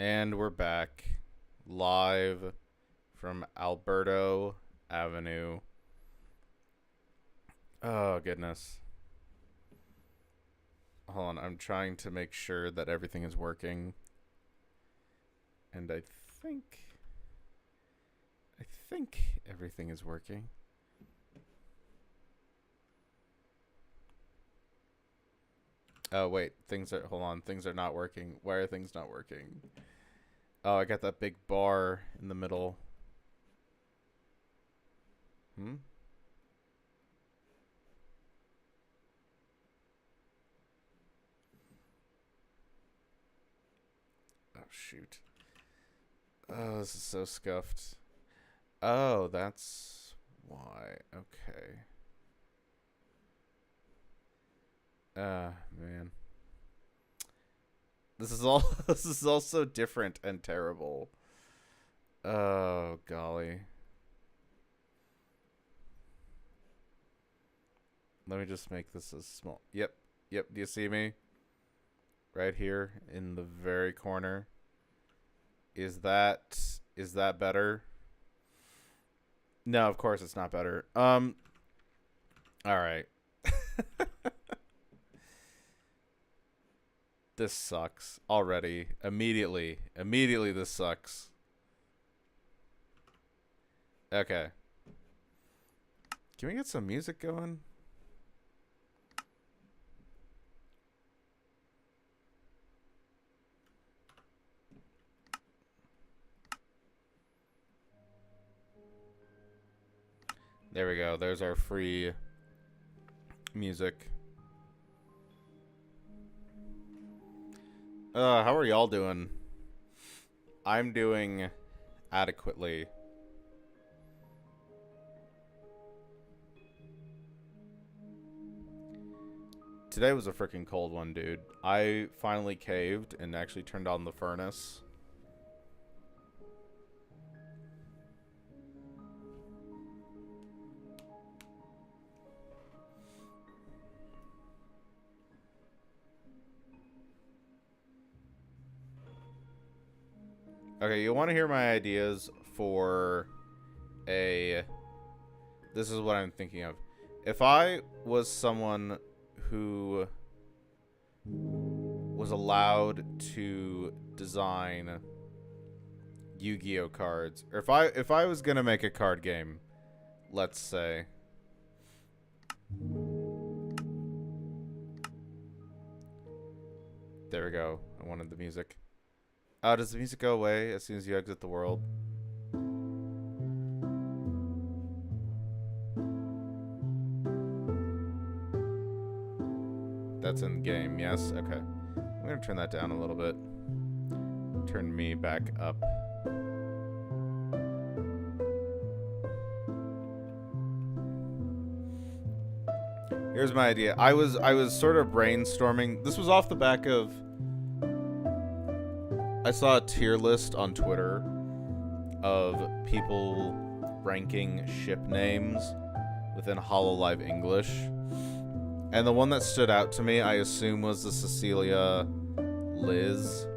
And we're back live from Alberto Avenue. Oh, goodness. Hold on, I'm trying to make sure that everything is working. And I think everything is working. Oh, wait, hold on, things are not working. Why are things not working? Oh, I got that big bar in the middle. Hmm? Oh, shoot. Oh, this is so scuffed. Oh, that's why. Okay. Man. This is all this is all so different and terrible. Oh, golly. Let me just make this as small. Yep. Yep. Do you see me? Right here in the very corner. Is that better? No, of course it's not better. All right. This sucks already. Immediately this sucks. Okay. Can we get some music going? There we go. There's our free music. How are y'all doing? I'm doing adequately. Today was a freaking cold one, dude. I finally caved and actually turned on the furnace. Okay, you want to hear my ideas for a... This is what I'm thinking of. If I was someone who was allowed to design Yu-Gi-Oh cards, or if I was gonna make a card game, let's say, there we go. I wanted the music. Does the music go away as soon as you exit the world? That's in the game, yes? Okay. I'm gonna turn that down a little bit. Turn me back up. Here's my idea. I was sort of brainstorming. This was off the back of... I saw a tier list on Twitter of people ranking ship names within HoloLive English. And the one that stood out to me, I assume, was the Cecilia Liz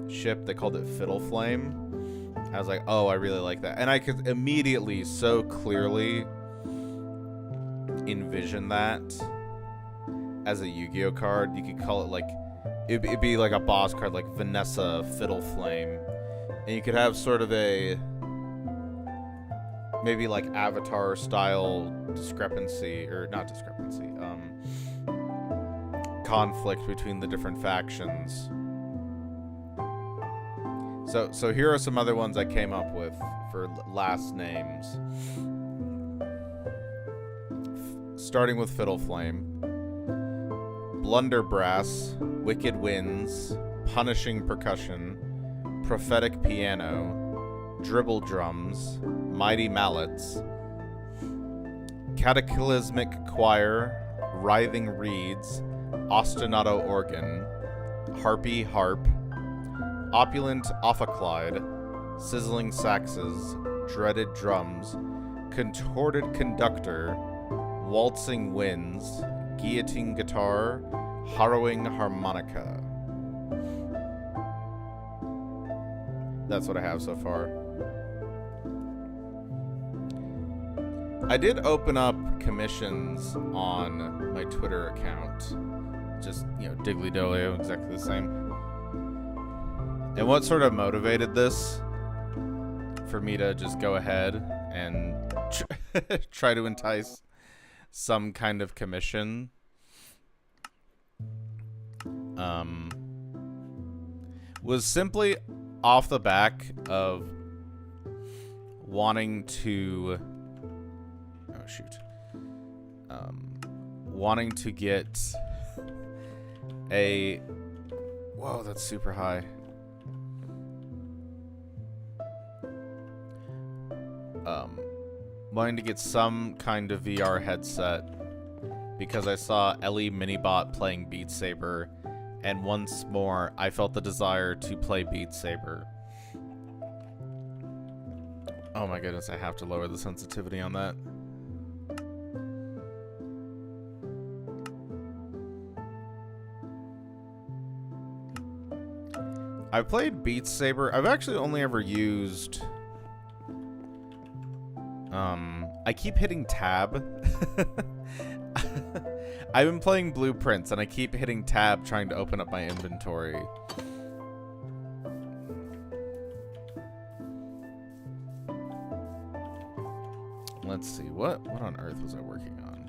ship. They called it Fiddle Flame. I was like, oh, I really like that. And I could immediately, so clearly envision that as a Yu-Gi-Oh card. You could call it like... It'd be like a boss card, like Vanessa Fiddle Flame. And you could have sort of a... maybe like Avatar style discrepancy, or not discrepancy, conflict between the different factions. So here are some other ones I came up with for last names. Starting with Fiddle Flame. Blunderbrass, Wicked Winds, Punishing Percussion, Prophetic Piano, Dribble Drums, Mighty Mallets, Cataclysmic Choir, Writhing Reeds, Ostinato Organ, Harpy Harp, Opulent Ophiclide, Sizzling Saxes, Dreaded Drums, Contorted Conductor, Waltzing Winds, Guillotine Guitar, Harrowing Harmonica. that's what I have so far. I did open up commissions on my Twitter account. Just, Diggly Dolio, exactly the same. And what sort of motivated this for me to just go ahead and try to entice some kind of commission was simply off the back of wanting to wanting to get a whoa, that's super high. Wanting to get some kind of VR headset because I saw Ellie Minibot playing Beat Saber, and once more I felt the desire to play Beat Saber. Oh my goodness, I have to lower the sensitivity on that. I've played Beat Saber. I've actually only ever used... I keep hitting tab. I've been playing Blueprints, and I keep hitting tab trying to open up my inventory. Let's see, what on earth was I working on?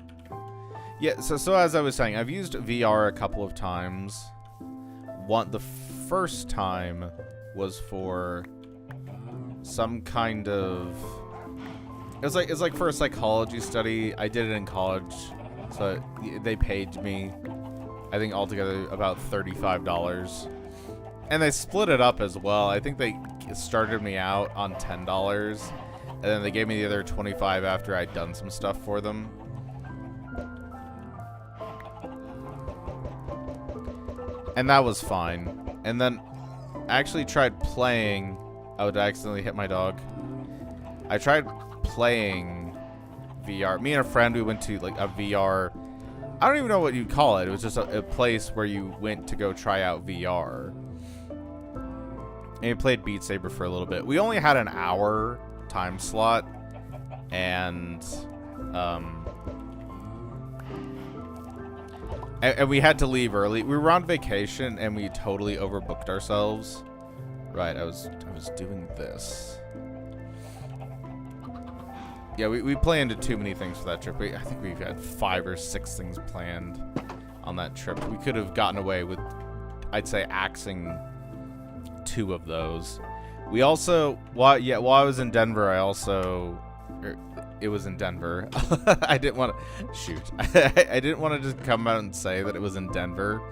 Yeah, so as I was saying, I've used VR a couple of times. The first time was for some kind of... It's like for a psychology study. I did it in college, so they paid me, I think altogether about $35. And they split it up as well. I think they started me out on $10, and then they gave me the other $25 after I'd done some stuff for them. And that was fine. And then I actually tried playing... Oh, did I accidentally hit my dog? I tried playing VR. Me and a friend, we went to like a VR... I don't even know what you'd call it. It was just a place where you went to go try out VR. And we played Beat Saber for a little bit. We only had an hour time slot. And we had to leave early. We were on vacation and we totally overbooked ourselves. Right, I was doing this. Yeah, we planned too many things for that trip. I think we've had 5 or 6 things planned on that trip. We could have gotten away with, I'd say, axing 2 of those. We also, while I was in Denver, it was in Denver. I didn't want to, shoot. I didn't want to just come out and say that it was in Denver.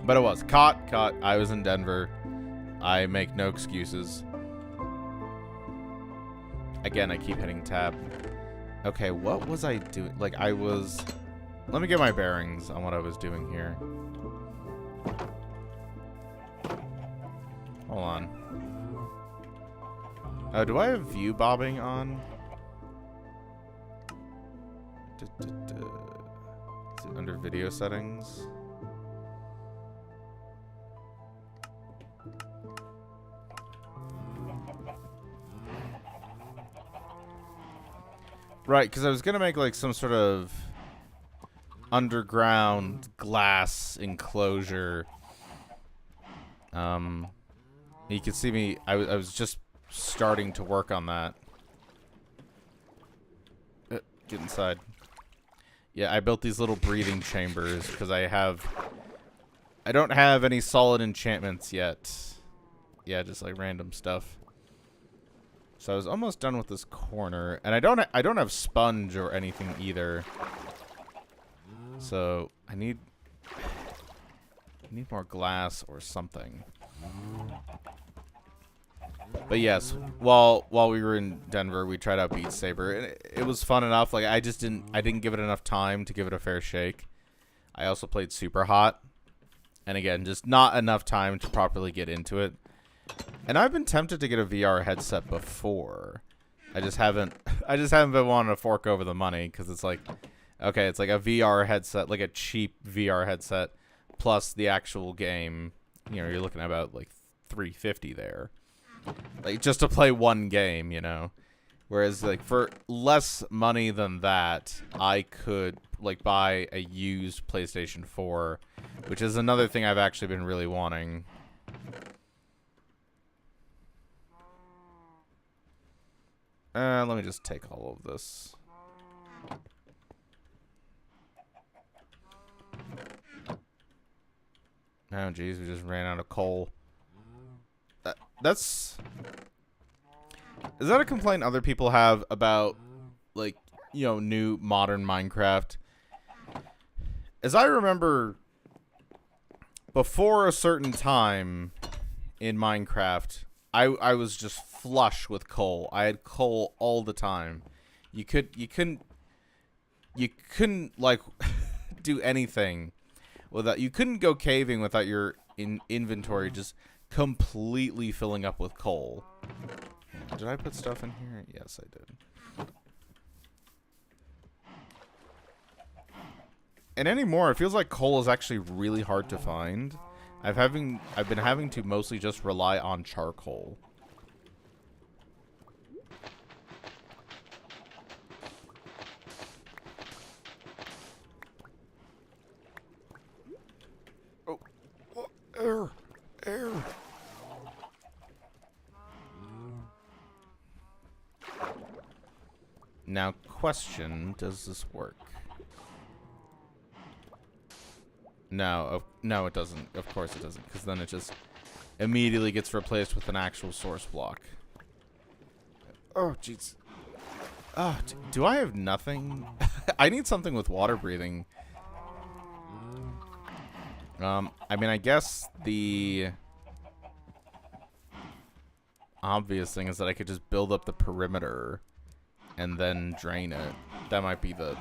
But it was. Caught. I was in Denver. I make no excuses. Again, I keep hitting tab. Okay, what was I doing? Like, let me get my bearings on what I was doing here. Hold on. Oh, do I have view bobbing on? Is it under video settings? Right, because I was going to make like some sort of underground glass enclosure. You can see me, I was just starting to work on that. Get inside. Yeah, I built these little breathing chambers because I don't have any solid enchantments yet. Yeah, just like random stuff. So I was almost done with this corner, and I don't have sponge or anything either. So I need more glass or something. But yes, while we were in Denver, we tried out Beat Saber, and it was fun enough. Like I didn't give it enough time to give it a fair shake. I also played Super Hot, and again, just not enough time to properly get into it. And I've been tempted to get a VR headset before. I just haven't been wanting to fork over the money because it's like, okay, it's like a VR headset, like a cheap VR headset, plus the actual game. You know, you're looking at about like 350 there. Like, just to play one game, you know? Whereas, like, for less money than that, I could, like, buy a used PlayStation 4, which is another thing I've actually been really wanting. Let me just take all of this. Oh, jeez, we just ran out of coal. That's... Is that a complaint other people have about, like, you know, new modern Minecraft? As I remember, before a certain time in Minecraft, I was just flush with coal. I had coal all the time. You couldn't like do anything without. You couldn't go caving without your inventory just completely filling up with coal. Did I put stuff in here? Yes, I did. And anymore, it feels like coal is actually really hard to find. I've been having to mostly just rely on charcoal. Oh, air. Now, question, does this work? No, no, it doesn't. Of course it doesn't, because then it just immediately gets replaced with an actual source block. Oh, jeez. Do I have nothing? I need something with water breathing. I mean, I guess the obvious thing is that I could just build up the perimeter and then drain it. That might be the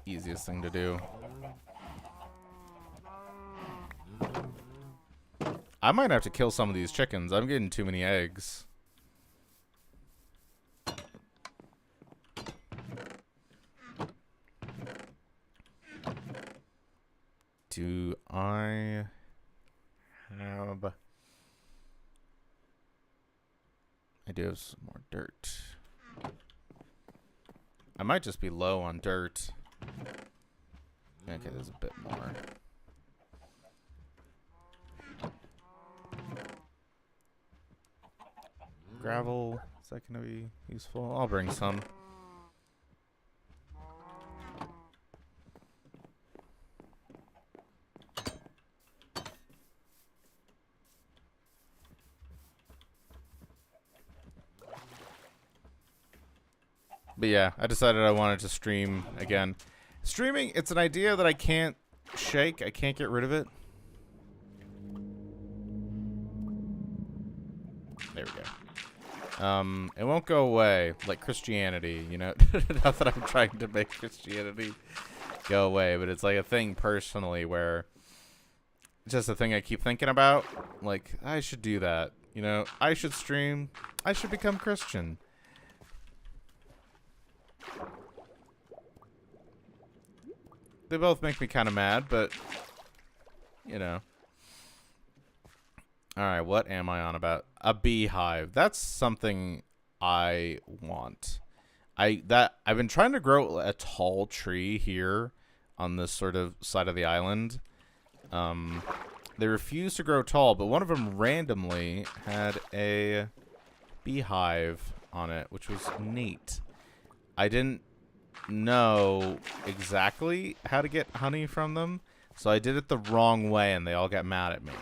easiest thing to do. I might have to kill some of these chickens. I'm getting too many eggs. Do I have... I do have some more dirt. I might just be low on dirt. Okay, there's a bit more. Gravel, is that going to be useful? I'll bring some. But yeah, I decided I wanted to stream again. Streaming, it's an idea that I can't shake. I can't get rid of it. There we go. It won't go away like Christianity, you know. Not that I'm trying to make Christianity go away, but it's like a thing personally where it's just a thing I keep thinking about. Like, I should do that, you know. I should stream. I should become Christian. They both make me kind of mad, but, you know. Alright, what am I on about? A beehive. That's something I want. I've been trying to grow a tall tree here on this sort of side of the island. They refuse to grow tall, but one of them randomly had a beehive on it, which was neat. I didn't know exactly how to get honey from them, so I did it the wrong way and they all got mad at me.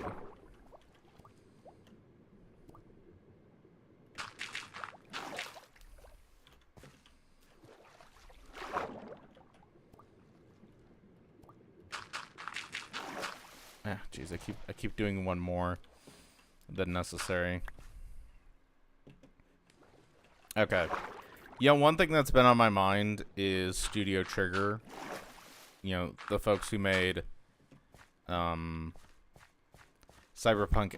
Ah, jeez, I keep doing one more than necessary. Okay. Yeah, one thing that's been on my mind is Studio Trigger. You know, the folks who made Cyberpunk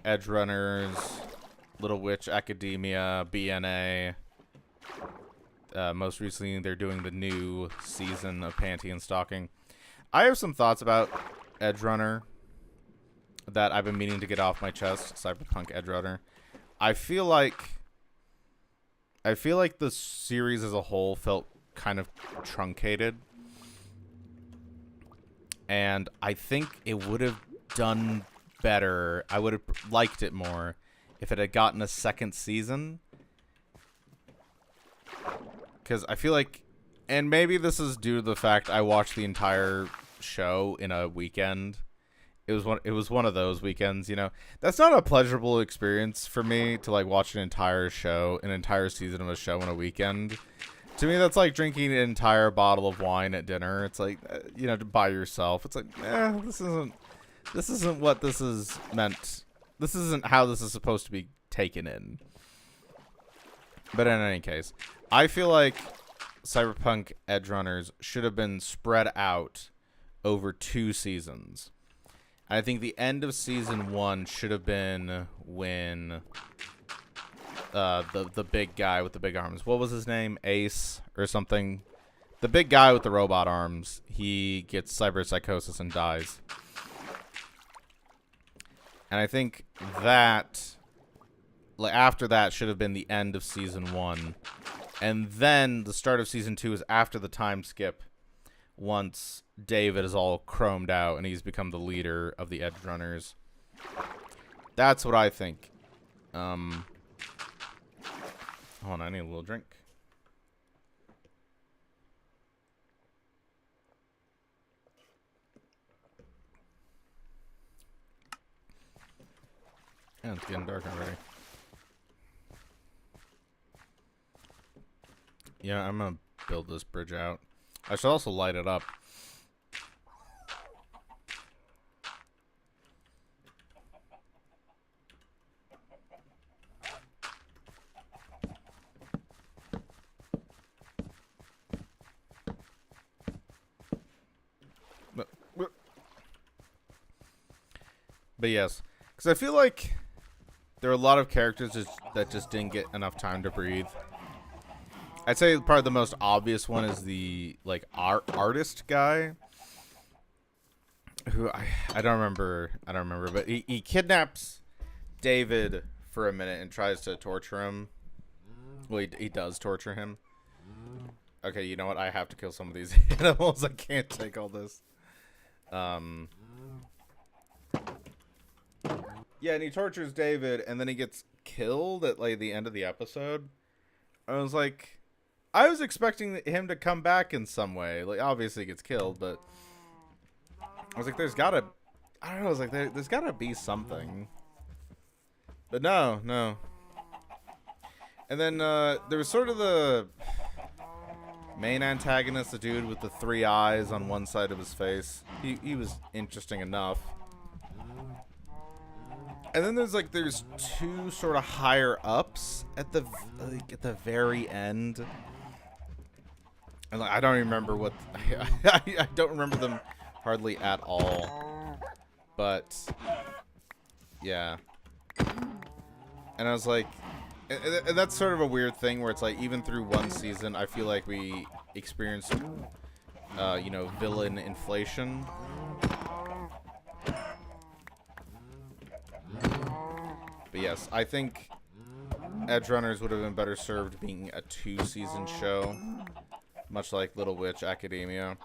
Edgerunners, Little Witch Academia, BNA. Most recently, they're doing the new season of Panty and Stalking. I have some thoughts about Edgerunner. that I've been meaning to get off my chest, Cyberpunk Edgerunner. I feel like the series as a whole felt kind of truncated. And I think it would have done better. I would have liked it more if it had gotten a second season. Because I feel like, and maybe this is due to the fact I watched the entire show in a weekend. It was one of those weekends, you know. That's not a pleasurable experience for me to like watch an entire season of a show in a weekend. To me, that's like drinking an entire bottle of wine at dinner. It's like, you know, by yourself. It's like, this isn't what this is meant. This isn't how this is supposed to be taken in. But in any case, I feel like Cyberpunk Edgerunners should have been spread out over 2 seasons. I think the end of season 1 should have been when the big guy with the big arms. What was his name? Ace or something. The big guy with the robot arms. He gets cyberpsychosis and dies. And I think that, like, after that should have been the end of season 1. And then the start of season 2 is after the time skip, once David is all chromed out and he's become the leader of the Edgerunners. That's what I think. Hold on, I need a little drink. Yeah, it's getting dark already. Yeah, I'm gonna build this bridge out. I should also light it up. But yes, because I feel like there are a lot of characters that just didn't get enough time to breathe. I'd say probably the most obvious one is the like artist guy, who I don't remember, but he kidnaps David for a minute and tries to torture him. Well, he does torture him. Okay, you know what? I have to kill some of these animals. I can't take all this. Yeah, and he tortures David, and then he gets killed at like the end of the episode. I was like, I was expecting him to come back in some way. Like, obviously he gets killed, but I was like, there's gotta be something. But no. And then there was sort of the main antagonist, the dude with the 3 eyes on one side of his face. He was interesting enough. And then there's 2 sort of higher ups at the very end. And I don't remember what I don't remember them hardly at all. But yeah. And I was like, and that's sort of a weird thing where it's like even through one season I feel like we experienced you know, villain inflation. But yes, I think Edgerunners would have been better served being a 2-season show, much like Little Witch Academia.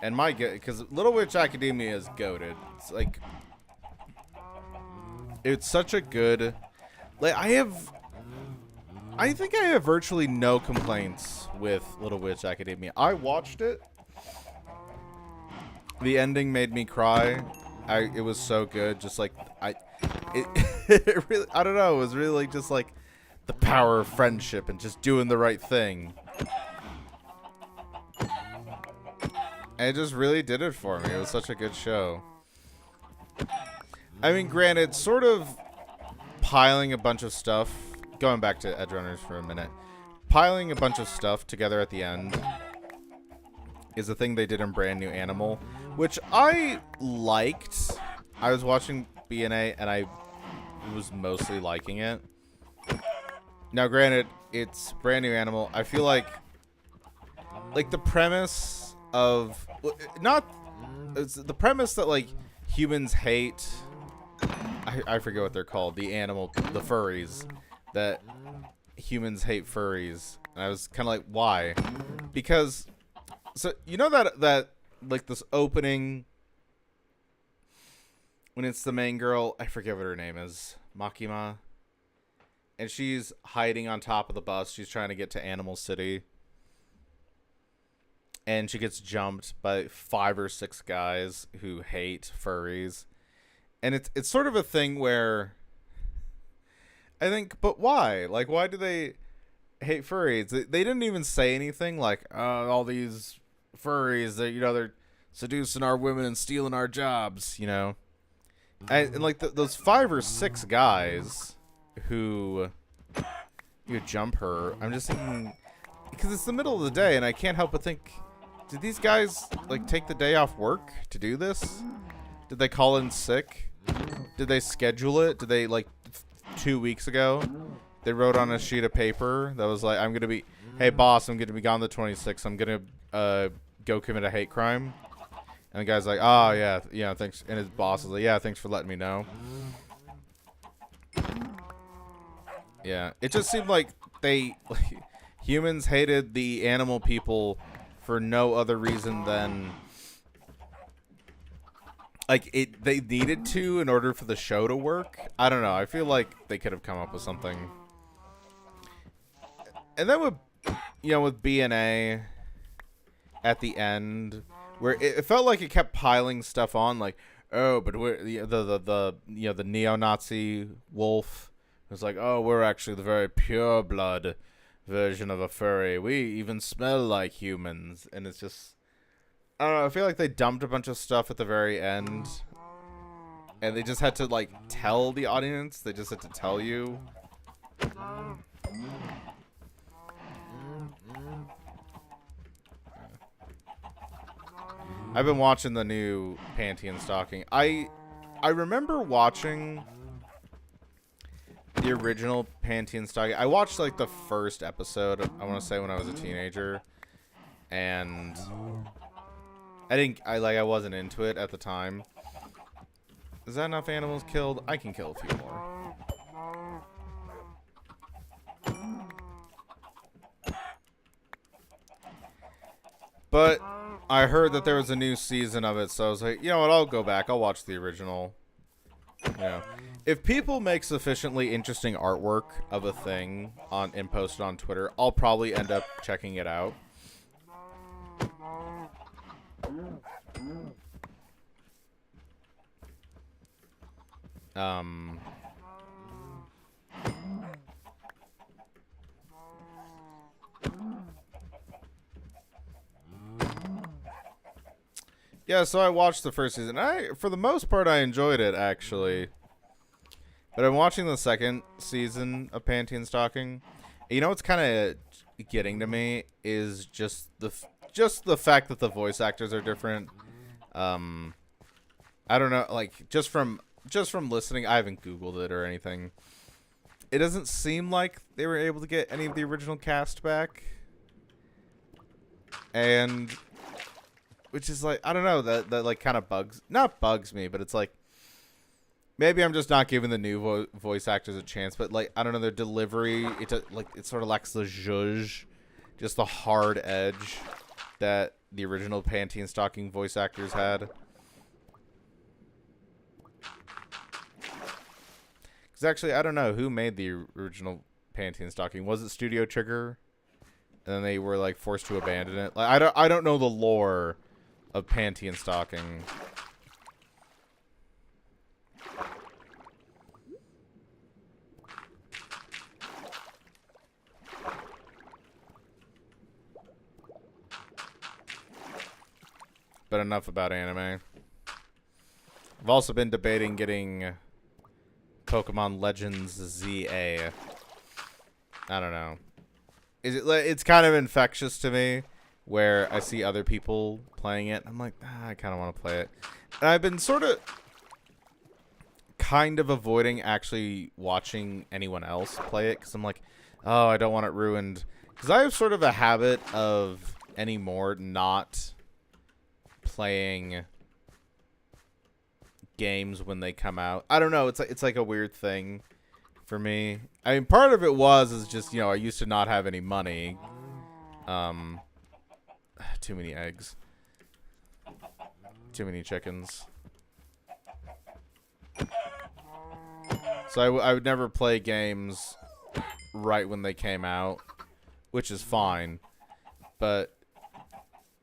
And because Little Witch Academia is goated. It's like, it's such a good, like, I think I have virtually no complaints with Little Witch Academia. I watched it. The ending made me cry. It was so good. Just like it really, I don't know. It was really like just like the power of friendship and just doing the right thing. And it just really did it for me. It was such a good show. I mean, granted, sort of piling a bunch of stuff. Going back to Edgerunners for a minute. Piling a bunch of stuff together at the end is a thing they did in Brand New Animal, which I liked. I was watching BNA and I was mostly liking it. Now, granted, it's Brand New Animal. I feel like the premise of it's the premise that like humans hate I forget what they're called. The furries. That humans hate furries. And I was kind of like, why? Because, so, you know that like, this opening, when it's the main girl, I forget what her name is, Makima, and she's hiding on top of the bus. She's trying to get to Animal City. And she gets jumped by 5 or 6 guys who hate furries. And it's sort of a thing where I think, but why? Like, why do they hate furries? They didn't even say anything like, all these furries, that, you know, they're seducing our women and stealing our jobs, you know? And like, those 5 or 6 guys who jump her, I'm just thinking, because it's the middle of the day, and I can't help but think, did these guys, like, take the day off work to do this? Did they call in sick? Did they schedule it? Did they, like, 2 weeks ago, they wrote on a sheet of paper that was like, hey, boss, I'm going to be gone the 26th. I'm going to go commit a hate crime. And the guy's like, oh, yeah, thanks. And his boss is like, yeah, thanks for letting me know. Yeah, it just seemed like humans hated the animal people for no other reason than, like, they needed to in order for the show to work. I don't know. I feel like they could have come up with something. And then with BNA at the end, where it felt like it kept piling stuff on, like, oh, but we're the neo-Nazi wolf was like, oh, we're actually the very pure blood version of a furry. We even smell like humans. And it's just, I don't know, I feel like they dumped a bunch of stuff at the very end. And they just had to, like, tell the audience. They just had to tell you. I've been watching the new Panty and Stocking. I remember watching the original Panty and Stocking. I watched, like, the first episode, I want to say, when I was a teenager. And I wasn't into it at the time. Is that enough animals killed? I can kill a few more. But I heard that there was a new season of it, so I was like, you know what, I'll go back. I'll watch the original. Yeah. If people make sufficiently interesting artwork of a thing and post it on Twitter, I'll probably end up checking it out. Yeah, so I watched the first season. For the most part, I enjoyed it, actually. But I'm watching the second season of Panty and Stocking. You know what's kind of getting to me is just the fact that the voice actors are different. I don't know, like, just from listening, I haven't Googled it or anything. It doesn't seem like they were able to get any of the original cast back. And which is like, I don't know, that like kind of not bugs me, but it's like, maybe I'm just not giving the new voice actors a chance, but like, I don't know, their delivery, it sort of lacks the zhuzh, just the hard edge that the original Panty and Stocking voice actors had. Because actually, I don't know who made the original Panty and Stocking. Was it Studio Trigger? And then they were like forced to abandon it. Like, I don't know the lore of Panty and Stocking. But enough about anime. I've also been debating getting Pokemon Legends ZA. I don't know. It's kind of infectious to me, where I see other people playing it. I'm like, I kind of want to play it. And I've been kind of avoiding actually watching anyone else play it, because I'm like, oh, I don't want it ruined. Because I have sort of a habit of anymore not playing games when they come out. I don't know. It's like a weird thing for me. I mean, part of it is just, I used to not have any money. Too many eggs. Too many chickens. So I would never play games right when they came out, which is fine. But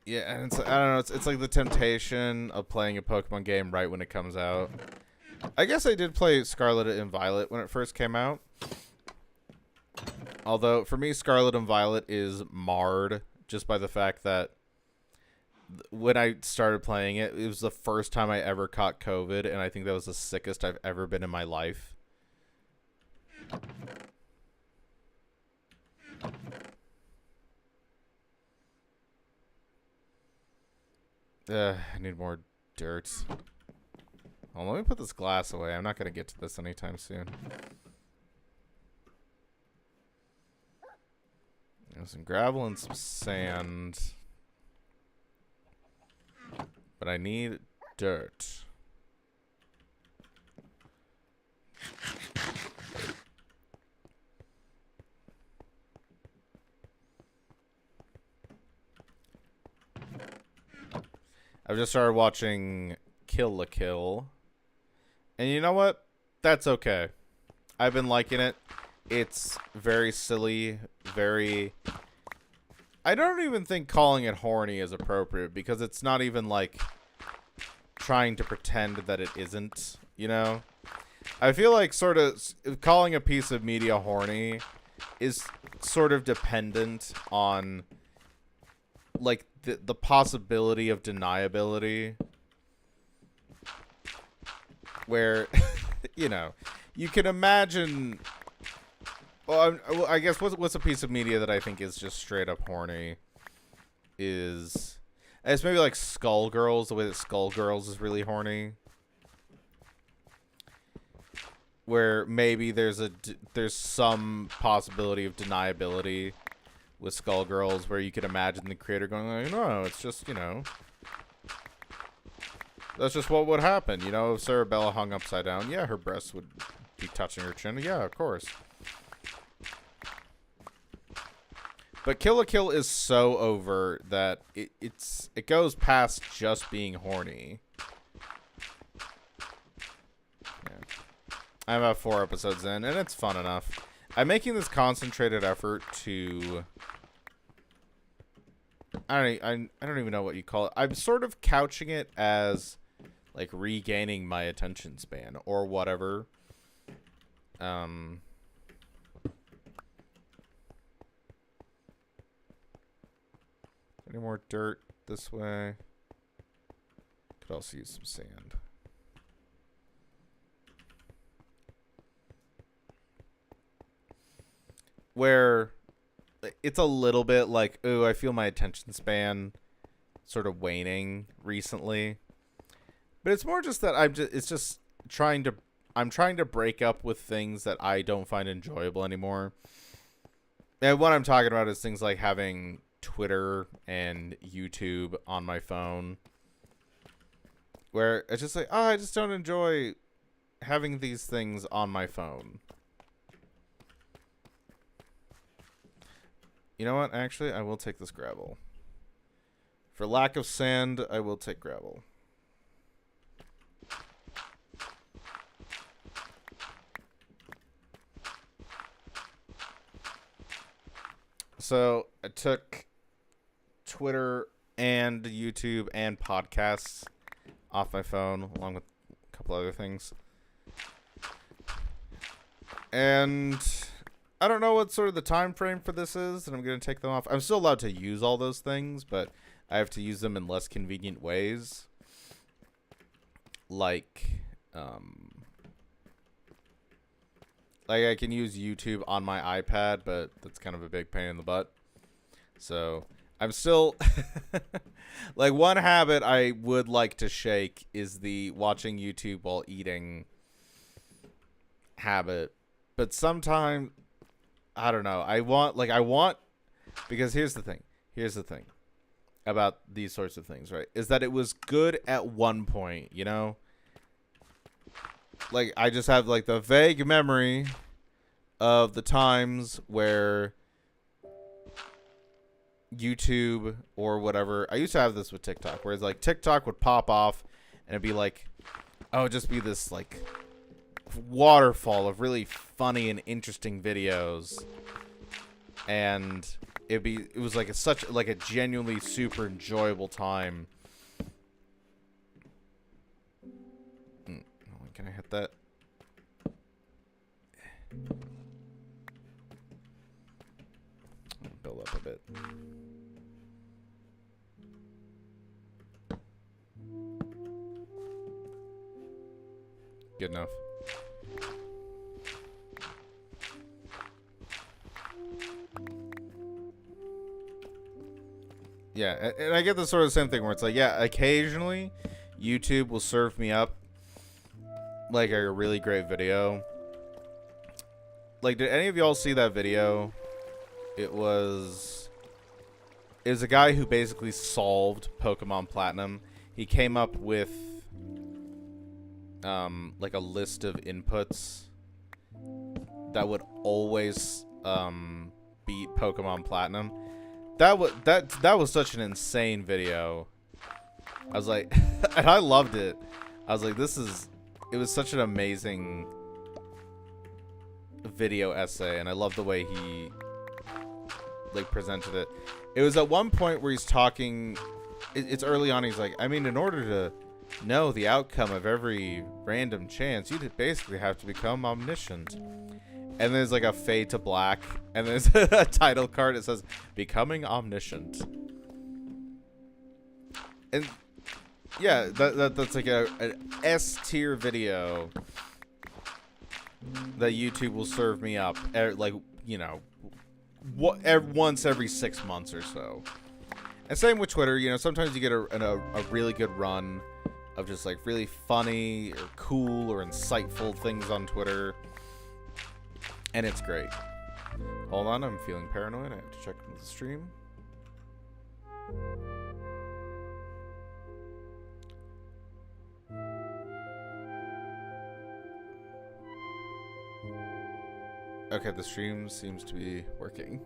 yeah, and I don't know. It's like the temptation of playing a Pokemon game right when it comes out. I guess I did play Scarlet and Violet when it first came out. Although for me, Scarlet and Violet is marred just by the fact that when I started playing it, it was the first time I ever caught COVID, and I think that was the sickest I've ever been in my life. I need more dirt. Well, let me put this glass away. I'm not going to get to this anytime soon. There's some gravel and some sand. But I need dirt. I've just started watching Kill la Kill. And you know what? That's okay. I've been liking it. It's very silly, very... I don't even think calling it horny is appropriate, because it's not even, like, trying to pretend that it isn't, you know? I feel like sort of calling a piece of media horny is sort of dependent on, like, the possibility of deniability, where, you know, you can imagine... Well, I guess what's a piece of media that I think is just straight up horny is... It's maybe like Skullgirls, the way that Skullgirls is really horny. Where maybe there's some possibility of deniability with Skullgirls, where you could imagine the creator going like, no, it's just, you know, that's just what would happen, you know, if Sarabella hung upside down, yeah, her breasts would be touching her chin, yeah, of course. But Kill la Kill is so overt that it goes past just being horny. Yeah. I'm about 4 episodes in, and it's fun enough. I'm making this concentrated effort to... I don't even know what you call it. I'm sort of couching it as, like, regaining my attention span, or whatever. Any more dirt this way? Could also use some sand. Where it's a little bit like, ooh, I feel my attention span sort of waning recently. But it's more just that I'm trying to break up with things that I don't find enjoyable anymore. And what I'm talking about is things like having Twitter and YouTube on my phone, where it's just like, oh, I just don't enjoy having these things on my phone. You know what? Actually, I will take this gravel. For lack of sand, I will take gravel. So I took Twitter and YouTube and podcasts off my phone, along with a couple other things. And I don't know what sort of the time frame for this is, and I'm going to take them off. I'm still allowed to use all those things, but I have to use them in less convenient ways. Like I can use YouTube on my iPad, but that's kind of a big pain in the butt. So I'm still like, one habit I would like to shake is the watching YouTube while eating habit. But sometimes, I don't know. I want, because here's the thing about these sorts of things, right? Is that it was good at one point, you know? like, I just have, like, the vague memory of the times where YouTube or whatever. I used to have this with TikTok, where it's like TikTok would pop off and it'd be like, oh, just be this like waterfall of really funny and interesting videos, and it was like such like a genuinely super enjoyable time. Can I hit that? Build up a bit. Good enough. Yeah, and I get the sort of same thing where it's like, yeah, occasionally YouTube will serve me up like a really great video. Like, did any of y'all see that video? It was a guy who basically solved Pokemon Platinum. He came up with like a list of inputs that would always beat Pokemon Platinum. That was such an insane video. I was like, and I loved it. I was like, it was such an amazing video essay, and I love the way he like presented it. It was at one point where he's talking, it's early on, he's like, I mean, in order to know the outcome of every random chance, you'd basically have to become omniscient. And there's like a fade to black, and there's a title card that says becoming omniscient. And yeah, that's like an S tier video that YouTube will serve me up, like, you know, once every 6 months or so. And same with Twitter. You know, sometimes you get a really good run of just like really funny or cool or insightful things on Twitter, and it's great. Hold on, I'm feeling paranoid. I have to check the stream. Okay, the stream seems to be working.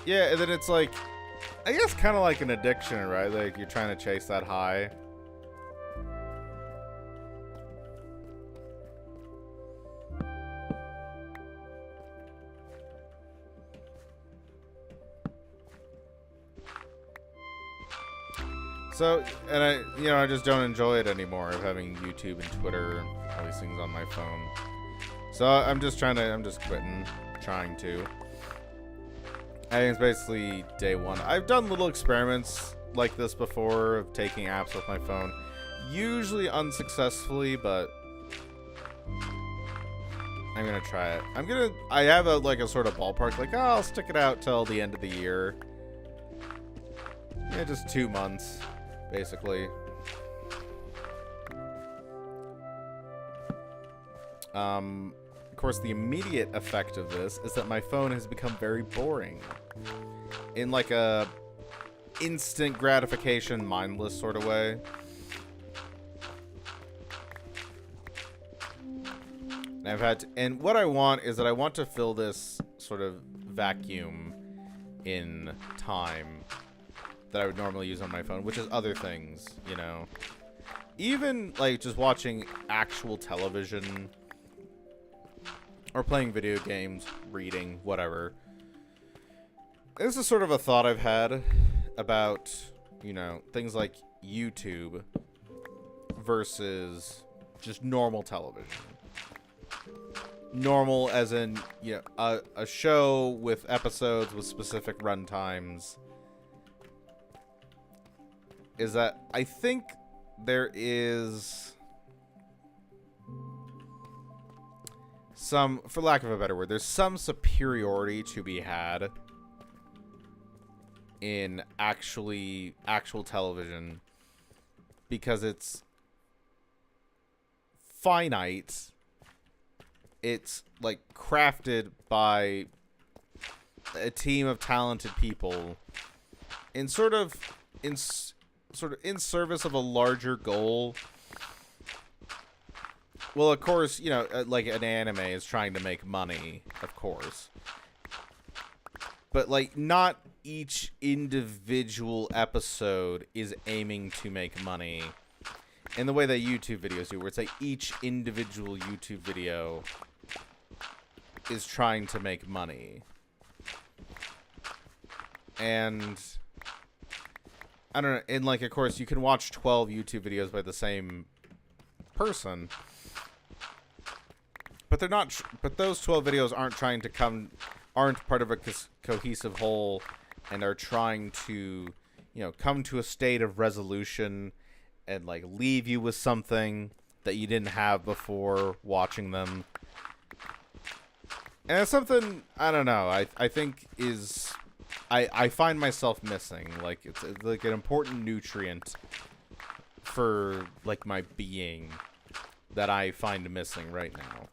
Yeah, and then it's like, I guess kind of like an addiction, right? Like you're trying to chase that high. So, and I just don't enjoy it anymore of having YouTube and Twitter, all these things on my phone. So I'm just quitting, trying to. I think it's basically day one. I've done little experiments like this before of taking apps off my phone. Usually unsuccessfully, but I'm gonna try it. I have a sort of ballpark, like, oh, I'll stick it out till the end of the year. Yeah, just 2 months. Basically. Of course, the immediate effect of this is that my phone has become very boring. In like a instant gratification, mindless sort of way. And what I want is that I want to fill this sort of vacuum in time that I would normally use on my phone, which is other things, you know. Even, like, just watching actual television or playing video games, reading, whatever. This is sort of a thought I've had about, you know, things like YouTube versus just normal television. Normal as in, you know, a show with episodes with specific run times. Is that I think there is some, for lack of a better word, there's some superiority to be had in actual television because it's finite. It's like crafted by a team of talented people in in sort of in service of a larger goal. Well, of course, you know, like an anime is trying to make money, of course. But like not each individual episode is aiming to make money in the way that YouTube videos do, where it's like each individual YouTube video is trying to make money. And I don't know, and like of course you can watch 12 YouTube videos by the same person, but they're not but those 12 videos aren't part of a cohesive whole and are trying to, you know, come to a state of resolution and like leave you with something that you didn't have before watching them. And it's something, I don't know, I think is I find myself missing. Like it's like an important nutrient for like my being that I find missing right now.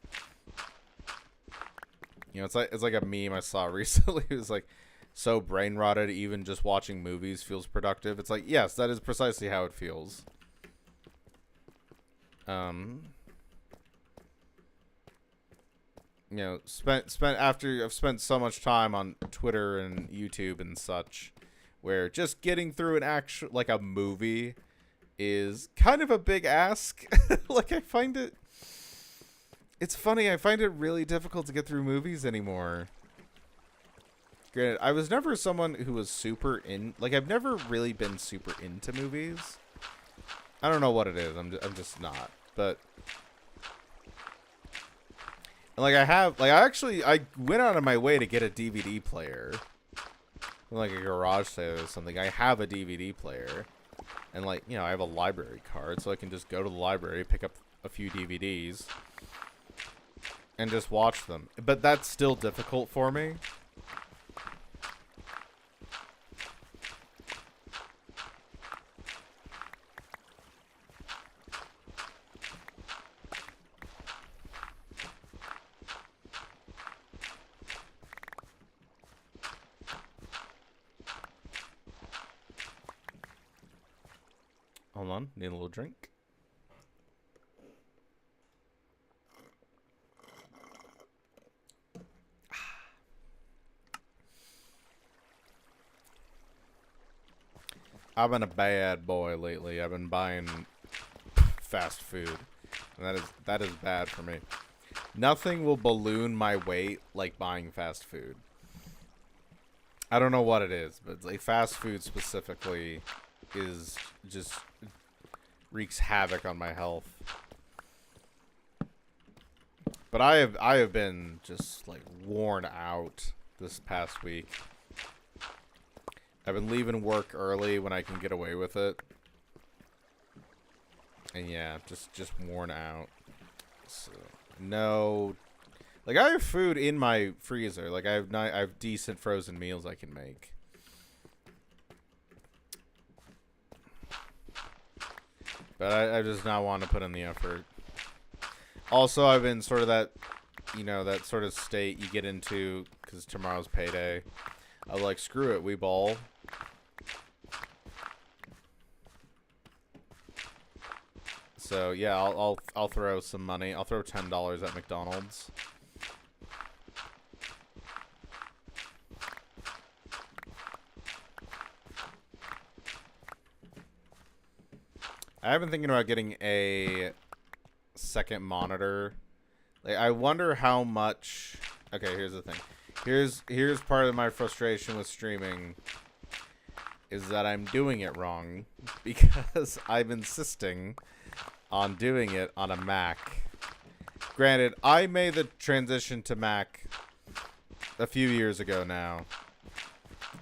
You know, it's like a meme I saw recently. It was like, so brain rotted even just watching movies feels productive. It's like, yes, that is precisely how it feels. You know, after I've spent so much time on Twitter and YouTube and such, where just getting through an actual, like a movie is kind of a big ask. Like it's funny, I find it really difficult to get through movies anymore. Granted, I was never someone who was I've never really been super into movies. I don't know what it is. I'm just not. But like I went out of my way to get a DVD player. Like a garage sale or something. I have a DVD player. And like, you know, I have a library card, so I can just go to the library, pick up a few DVDs, and just watch them. But that's still difficult for me. Hold on, need a little drink. I've been a bad boy lately. I've been buying fast food, and that is bad for me. Nothing will balloon my weight like buying fast food. I don't know what it is, but like fast food specifically is just wreaks havoc on my health. But I have been just like worn out this past week. I've been leaving work early when I can get away with it. And yeah, just worn out. So, no, like I have food in my freezer. Like I have decent frozen meals I can make. But I just not want to put in the effort. Also, I've been sort of that, you know, that sort of state you get into because tomorrow's payday. I'm like, screw it, we ball. So yeah, I'll throw some money. I'll throw $10 at McDonald's. I've been thinking about getting a second monitor. Like, I wonder how much. Okay, here's the thing. Here's part of my frustration with streaming. Is that I'm doing it wrong because I'm insisting on doing it on a Mac. Granted, I made the transition to Mac a few years ago now,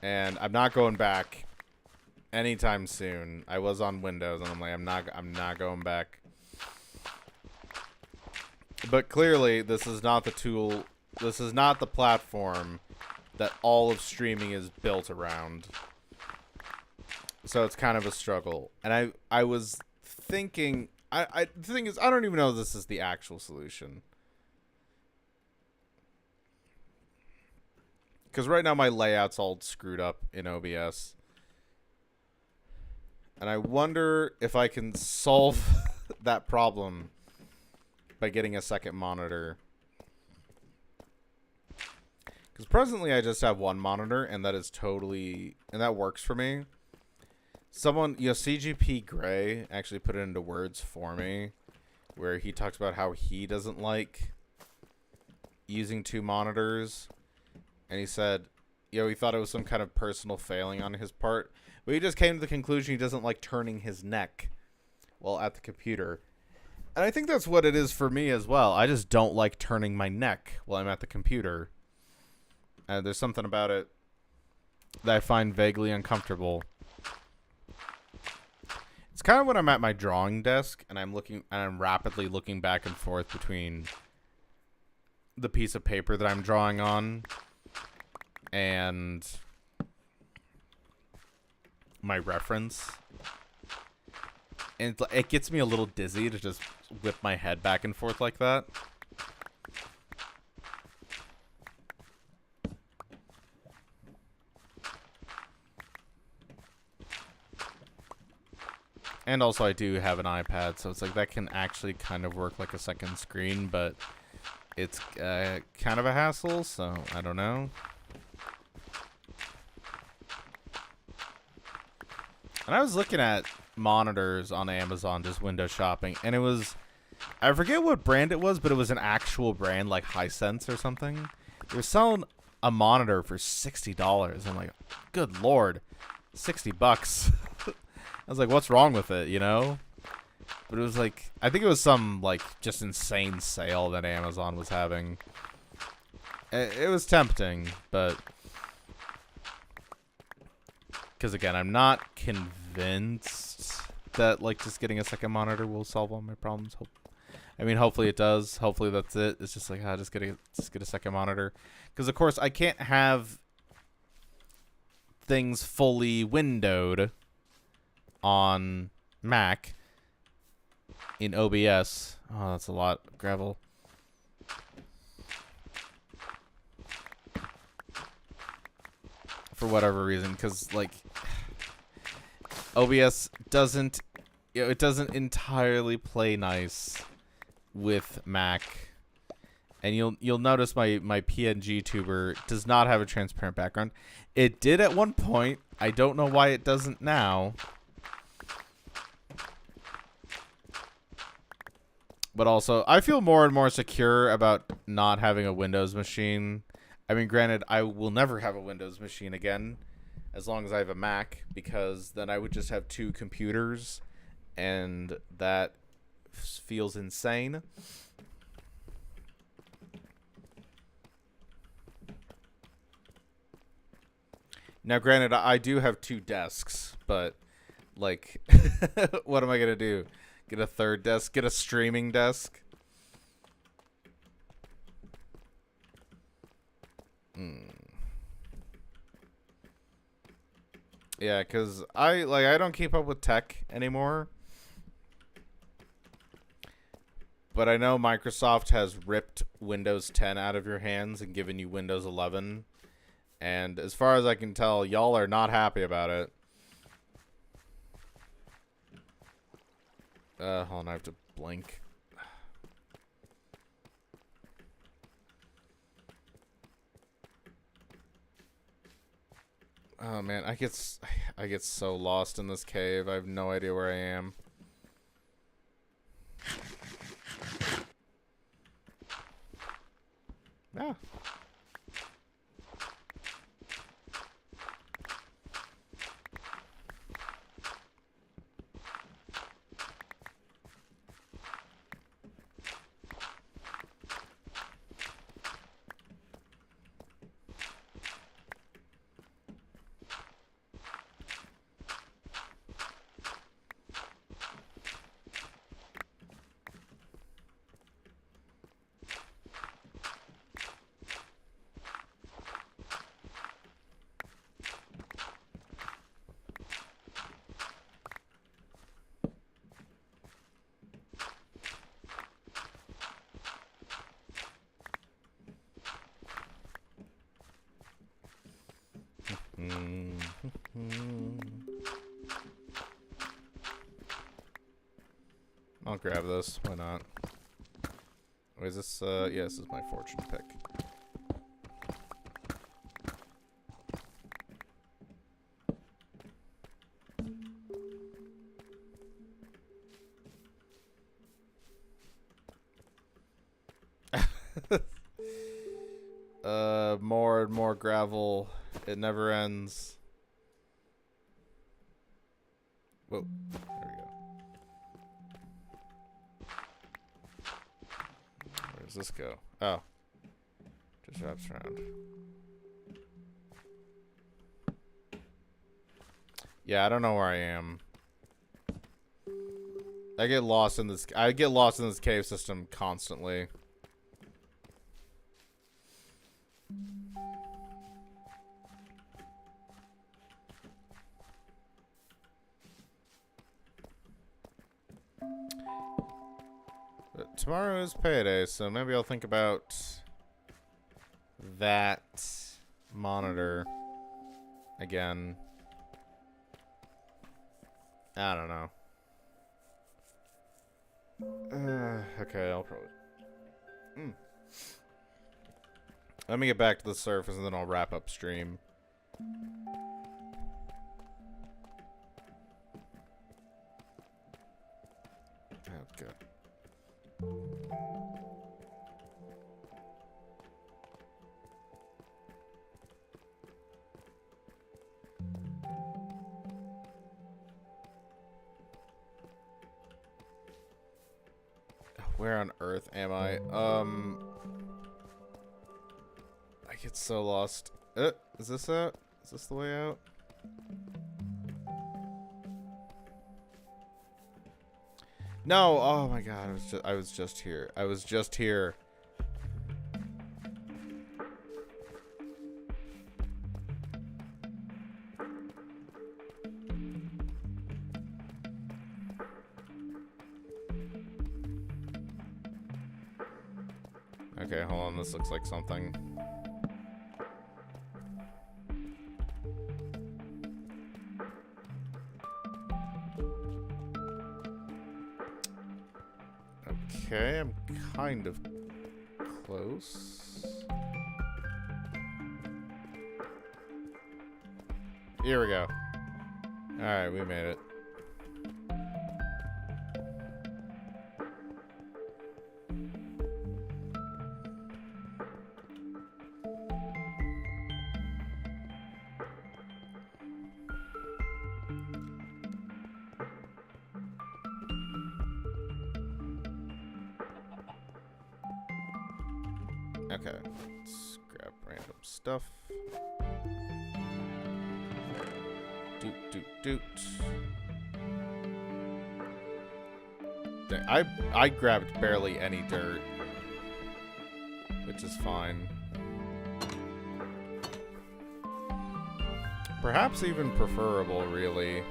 and I'm not going back anytime soon. I was on Windows, and I'm like, I'm not going back. But clearly, this is not the tool. This is not the platform that all of streaming is built around. So it's kind of a struggle. And I was thinking, the thing is, I don't even know if this is the actual solution. Because right now my layout's all screwed up in OBS. And I wonder if I can solve that problem by getting a second monitor. Because presently I just have one monitor, and that is totally... And that works for me. Someone, CGP Grey actually put it into words for me, where he talks about how he doesn't like using two monitors. And he said, he thought it was some kind of personal failing on his part. But he just came to the conclusion he doesn't like turning his neck while at the computer. And I think that's what it is for me as well. I just don't like turning my neck while I'm at the computer. And there's something about it that I find vaguely uncomfortable. It's kind of when I'm at my drawing desk and I'm rapidly looking back and forth between the piece of paper that I'm drawing on and my reference. And it gets me a little dizzy to just whip my head back and forth like that. And also I do have an iPad, so it's like that can actually kind of work like a second screen, but it's kind of a hassle, so I don't know. And I was looking at monitors on Amazon, just window shopping, and it was, I forget what brand it was, but it was an actual brand, like Hisense or something. They were selling a monitor for $60. I'm like, good lord, $60. I was like, what's wrong with it, But it was like, I think it was some, like, just insane sale that Amazon was having. It was tempting, but... Because, again, I'm not convinced that, like, just getting a second monitor will solve all my problems. Hopefully it does. Hopefully that's it. It's just like, just get a second monitor. Because, of course, I can't have things fully windowed on Mac in OBS. Oh, that's a lot of gravel. For whatever reason, because like OBS doesn't, it doesn't entirely play nice with Mac. And you'll notice my PNG tuber does not have a transparent background. It did at one point. I don't know why it doesn't now. But also, I feel more and more secure about not having a Windows machine. I mean, granted, I will never have a Windows machine again as long as I have a Mac, because then I would just have two computers, and that feels insane. Now, granted, I do have two desks, but, like, what am I going to do? Get a third desk? Get a streaming desk? Yeah, because I don't keep up with tech anymore. But I know Microsoft has ripped Windows 10 out of your hands and given you Windows 11. And as far as I can tell, y'all are not happy about it. Hold on, I have to blink. Oh man, I get so lost in this cave. I have no idea where I am. Ah. I'll grab this. Why not? Wait, is this, yeah, this is my fortune pick. More and more gravel. It never ends. Whoa. There we go. Where does this go? Oh. Just wraps around. Yeah, I don't know where I am. I get lost in this cave system constantly. But tomorrow is payday, so maybe I'll think about that monitor again. I don't know. Okay, I'll probably... Let me get back to the surface and then I'll wrap up stream. Okay. Where on earth am I? I get so lost. Is this out? Is this the way out? No! Oh my god, I was just here. I was just here. Okay, hold on, this looks like something. Okay, I'm kind of close. Here we go. Alright, we made it. Okay, let's grab random stuff. Doot, doot, doot. Dang, I grabbed barely any dirt, which is fine. Perhaps even preferable, really.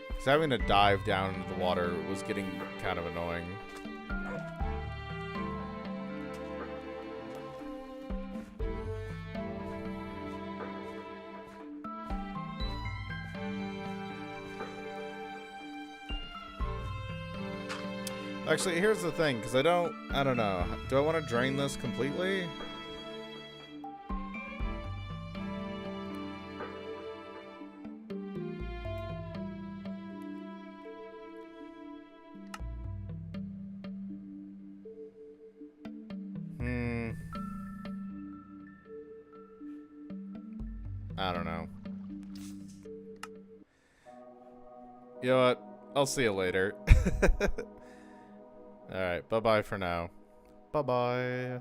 Because having to dive down into the water was getting kind of annoying. Actually, here's the thing, because I don't know. Do I want to drain this completely? I don't know. You know what? I'll see you later. Alright, bye-bye for now. Bye-bye.